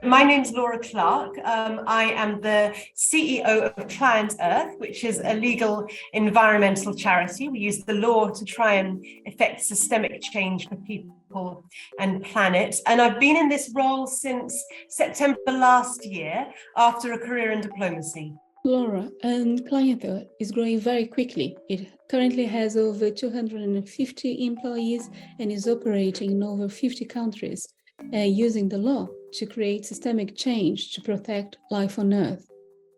My name's Laura Clark. I am the CEO of ClientEarth, which is a legal environmental charity. We use the law to try and effect systemic change for people and planet. And I've been in this role since September last year after a career in diplomacy. Laura, and ClientEarth is growing very quickly. It currently has over 250 employees and is operating in over 50 countries, using the law to create systemic change to protect life on Earth.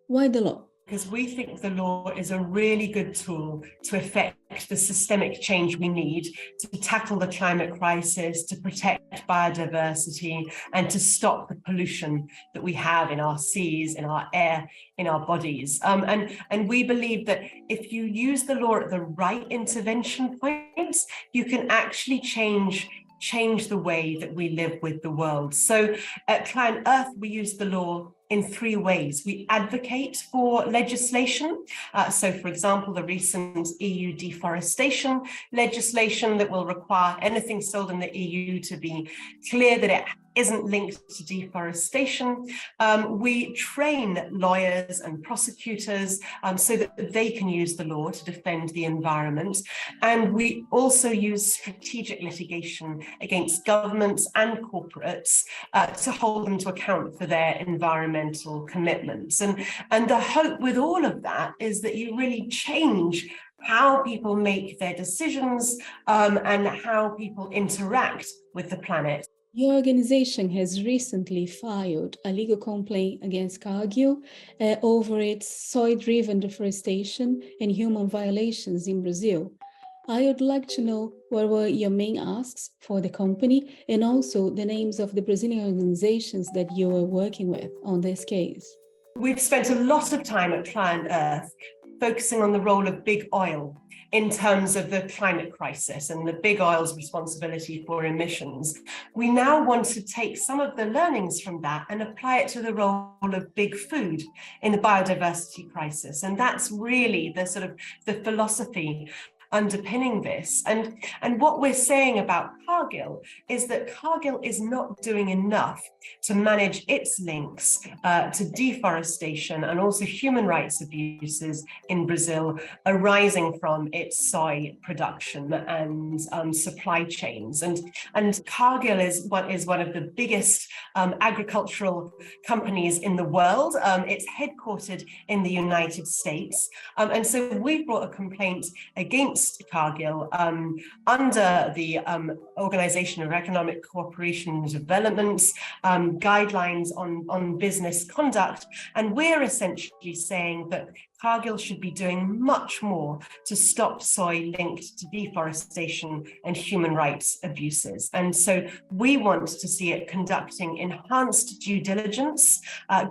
Why the law? Because we think the law is a really good tool to effect the systemic change we need to tackle the climate crisis, to protect biodiversity, and to stop the pollution that we have in our seas, in our air, in our bodies. And we believe that if you use the law at the right intervention points, you can actually change the way that we live with the world. So at ClientEarth, we use the law in three ways. We advocate for legislation. So, for example, the recent EU deforestation legislation that will require anything sold in the EU to be clear that it isn't linked to deforestation. We train lawyers and prosecutors so that they can use the law to defend the environment. And we also use strategic litigation against governments and corporates to hold them to account for their environmental commitments. And the hope with all of that is that you really change how people make their decisions and how people interact with the planet. Your organization has recently filed a legal complaint against Cargill over its soy-driven deforestation and human violations in Brazil. I would like to know what were your main asks for the company and also the names of the Brazilian organizations that you were working with on this case. We've spent a lot of time at ClientEarth focusing on the role of big oil in terms of the climate crisis and the big oil's responsibility for emissions. We now want to take some of the learnings from that and apply it to the role of big food in the biodiversity crisis. And that's really the philosophy underpinning this. And what we're saying about Cargill is that Cargill is not doing enough to manage its links to deforestation and also human rights abuses in Brazil arising from its soy production and supply chains. And Cargill is one of the biggest agricultural companies in the world. It's headquartered in the United States. And so we've brought a complaint against Cargill under the Organization of Economic Cooperation and Development's guidelines on business conduct. And we're essentially saying that Cargill should be doing much more to stop soy linked to deforestation and human rights abuses. And so we want to see it conducting enhanced due diligence,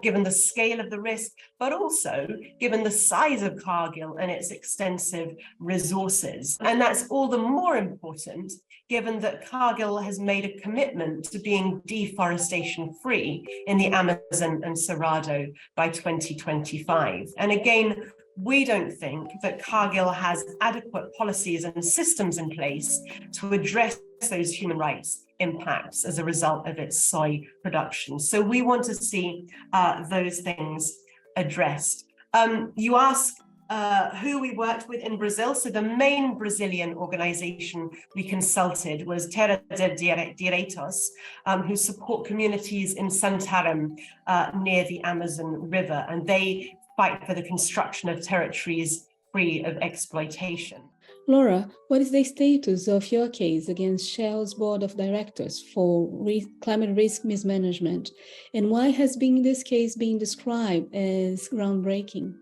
given the scale of the risk, but also given the size of Cargill and its extensive resources. And that's all the more important given that Cargill has made a commitment to being deforestation free in the Amazon and Cerrado by 2025. And again, we don't think that Cargill has adequate policies and systems in place to address those human rights impacts as a result of its soy production. So we want to see those things addressed. You ask who we worked with in Brazil. So the main Brazilian organization we consulted was Terra de Direitos, who support communities in Santarém near the Amazon River, and they fight for the construction of territories free of exploitation. Laura, what is the status of your case against Shell's board of directors for climate risk mismanagement, and why has this case been described as groundbreaking?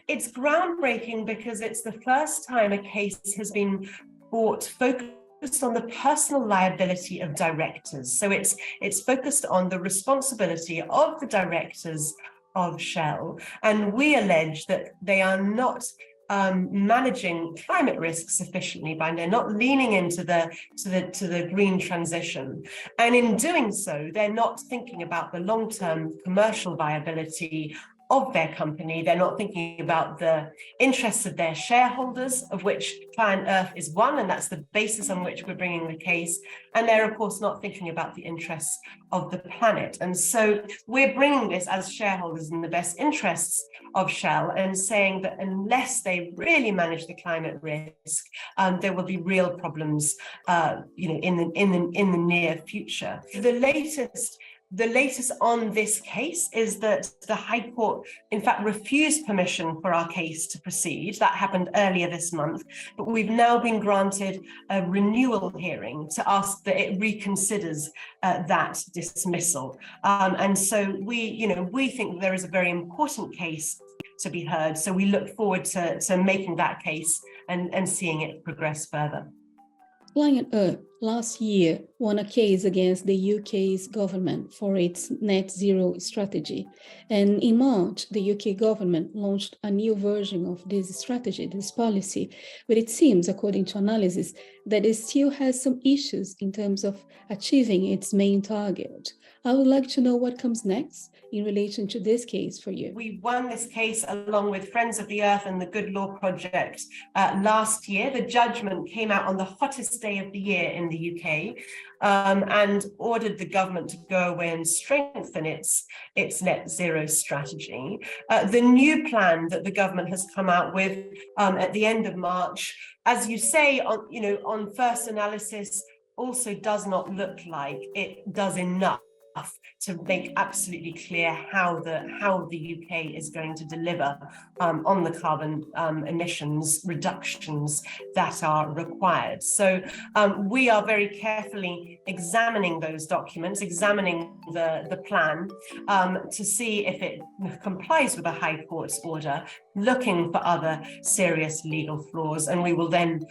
It's groundbreaking because it's the first time a case has been brought focused on the personal liability of directors. So it's focused on the responsibility of the directors of Shell, and we allege that they are not managing climate risk sufficiently, by they're not leaning into the green transition, and in doing so, they're not thinking about the long-term commercial viability of their company. They're not thinking about the interests of their shareholders, of which ClientEarth is one, and that's the basis on which we're bringing the case. And they're, of course, not thinking about the interests of the planet. And so we're bringing this as shareholders in the best interests of Shell and saying that unless they really manage the climate risk, there will be real problems, in the near future. The latest on this case is that the High Court, in fact, refused permission for our case to proceed. That happened earlier this month, but we've now been granted a renewal hearing to ask that it reconsiders that dismissal. And so we think there is a very important case to be heard. So we look forward to making that case and seeing it progress further. ClientEarth last year won a case against the UK's government for its net zero strategy. And in March, the UK government launched a new version of this strategy, this policy, but it seems, according to analysis, that it still has some issues in terms of achieving its main target. I would like to know what comes next in relation to this case for you. We won this case along with Friends of the Earth and the Good Law Project last year. The judgment came out on the hottest day of the year in the UK and ordered the government to go away and strengthen its net zero strategy. The new plan that the government has come out with at the end of March, as you say, on first analysis, also does not look like it does enough to make absolutely clear how the UK is going to deliver on the carbon emissions reductions that are required. So we are very carefully examining those documents, examining the plan to see if it complies with the High Court's order, looking for other serious legal flaws, and we will then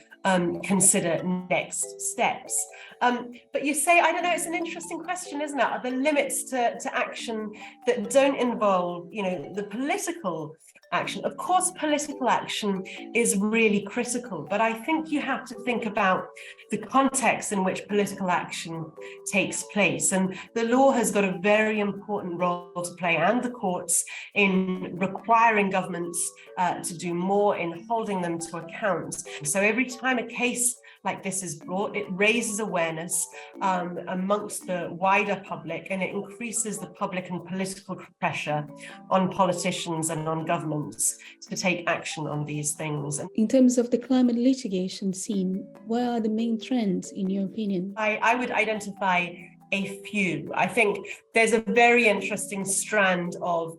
consider next steps. But you say, I don't know, it's an interesting question, isn't it? Are the limits to action that don't involve, the political action? Of course, political action is really critical, but I think you have to think about the context in which political action takes place. And the law has got a very important role to play, and the courts, in requiring governments to do more, in holding them to account. So every time a case like this is brought, it raises awareness amongst the wider public, and it increases the public and political pressure on politicians and on governments to take action on these things. In terms of the climate litigation scene, what are the main trends in your opinion? I would identify a few. I think there's a very interesting strand of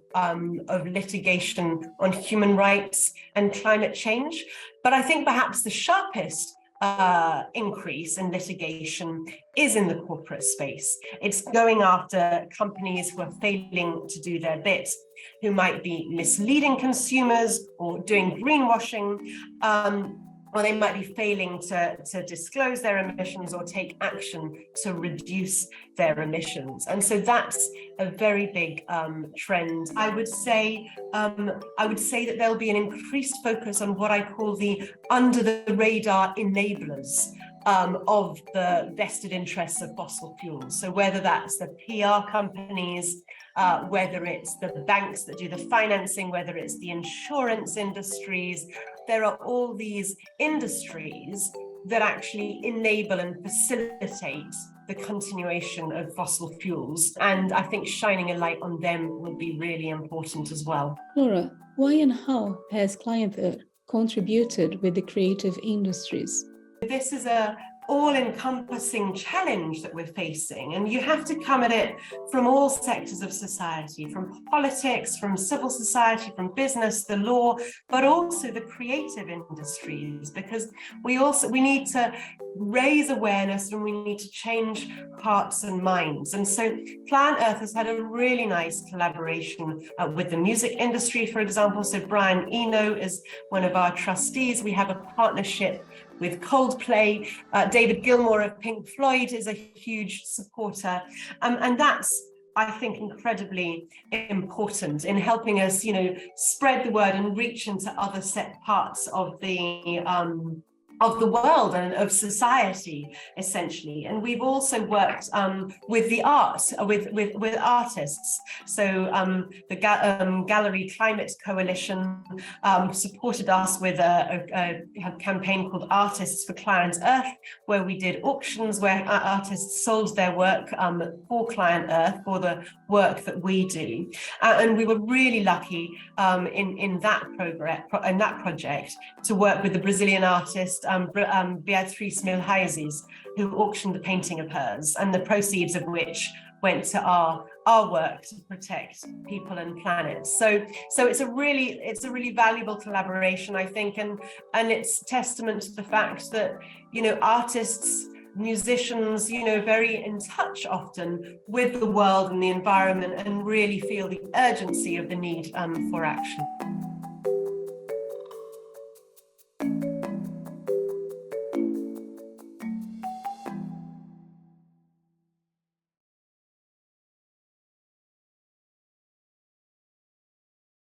litigation on human rights and climate change, but I think perhaps the sharpest increase in litigation is in the corporate space. It's going after companies who are failing to do their bit, who might be misleading consumers or doing greenwashing, or they might be failing to disclose their emissions or take action to reduce their emissions. And so that's a very big trend. I would say that there'll be an increased focus on what I call the under the radar enablers of the vested interests of fossil fuels. So whether that's the PR companies, whether it's the banks that do the financing, whether it's the insurance industries, there are all these industries that actually enable and facilitate the continuation of fossil fuels. And I think shining a light on them will be really important as well. Laura, why and how has ClientEarth contributed with the creative industries? This is a all-encompassing challenge that we're facing, and you have to come at it from all sectors of society, from politics, from civil society, from business, the law, but also the creative industries, because we need to raise awareness and we need to change hearts and minds. And so ClientEarth has had a really nice collaboration with the music industry, for example. So Brian Eno is one of our trustees. We have a partnership with Coldplay. David Gilmour of Pink Floyd is a huge supporter. And that's, I think, incredibly important in helping us, spread the word and reach into other set parts of the of the world and of society, essentially. And we've also worked with the arts, with artists. So the Gallery Climate Coalition supported us with a campaign called Artists for ClientEarth, where we did auctions where artists sold their work for ClientEarth, for the work that we do. And we were really lucky in that project to work with the Brazilian artist Beatriz Milhazes, who auctioned the painting of hers, and the proceeds of which went to our work to protect people and planets. So it's a really valuable collaboration, I think, and it's testament to the fact that, you know, artists, musicians, you know, very in touch often with the world and the environment, and really feel the urgency of the need for action.